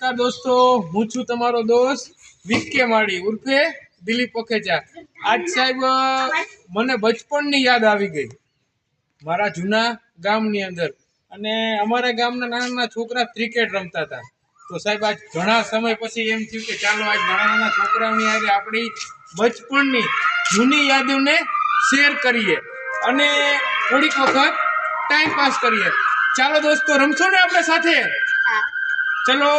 નમસ્કાર દોસ્તો, હું છું તમારો દોસ્ત વિકે માળી ઉર્ફે દિલીપ પખેચા। આજ સાહેબ મને બચપણની યાદ આવી ગઈ મારા જૂના ગામની અંદર। અને અમારા ગામના નાના નાના છોકરા ક્રિકેટ રમતા હતા। તો સાહેબ આજ ઘણા સમય પછી એમ થયું કે ચાલો આજ નાના નાના છોકરાઓની આજે આપણી બચપણની જૂની યાદોને શેર કરીએ અને થોડીક વખત ટાઈમ પાસ કરીએ। ચાલો દોસ્તો, રમશો ને આપણે સાથે? ચલો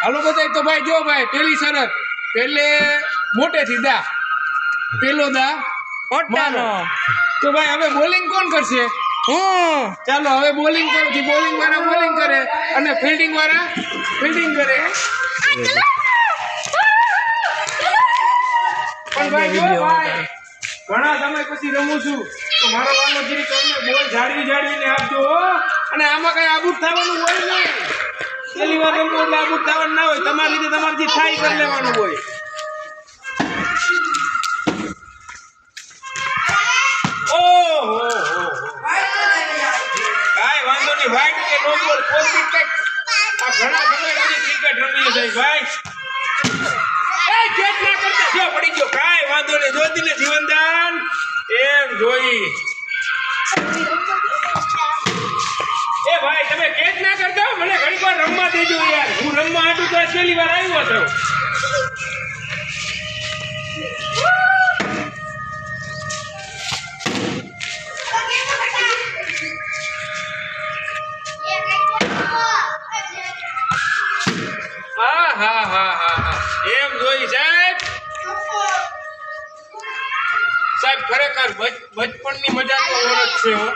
હાલો બધાય। તો ભાઈ જો ભાઈ, પેલી શરત, પેલે મોટેથી દા, પેલો દા મોટાનો। તો ભાઈ હવે બોલિંગ કોણ કરશે? હું। ચાલો હવે બોલિંગ કરું છું, બોલિંગ વાળા બોલિંગ કરે અને ફિલ્ડિંગ વાળા ફિલ્ડિંગ કરે। પણ ભાઈ જો ભાઈ, ઘણા સમય પછી રમું છું તો મારો વાલો જે તમને બોલ જાળવીને આપજો હો। અને આમાં કઈ આબૂદ થવાનું હોય નહીં। પેલી વાર રમવું એટલે આબૂદ થવાનું ના હોય, તમારી રીતે તમારથી થાય કરી લેવાનું હોય। ઓહો કાઈ વાંધો નહીં, વાઈટ કે નો બોલ કોઈ ક્રિકેટ આ ઘણા સમય પછી ક્રિકેટ રમીએ છે ભાઈ। એ કેચ ના કરતા, જો પડી ગયો, કાઈ વાંધો નહીં, જોતીને જીવનદાન એમ જોઈ। એ ભાઈ તમે કેચ ના કરતા, મને ઘણી વાર રમવા દેજો યાર, હું રમવા આટું તો છેલ્લી વાર આવ્યો હતો। હા એમ જોઈ સાહેબ ખરેખર બચપણની મજા તો ઓર જ છે હો।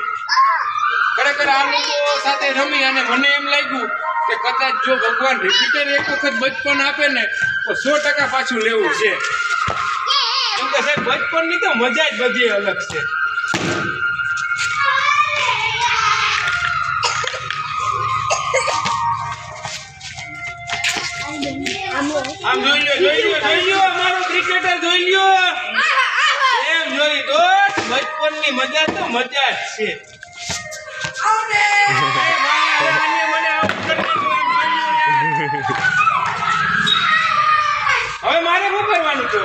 ખરેખર આ લોકો સાથે રમી અને મને એમ લાગ્યું કે કદાચ જો ભગવાન રિપીટર એક વખત બચપન આપે ને તો 100% પાછું લેવું છે। કેમ કે સાહેબ બચપનની તો મજા જ બધી અલગ છે। આમ જોઈ લ્યો અમારો ક્રિકેટર જોઈ લ્યો એમ જોઈ દોસ્ત, બચપનની મજા તો મજા જ છે। હવે મારે શું કરવાનું છે?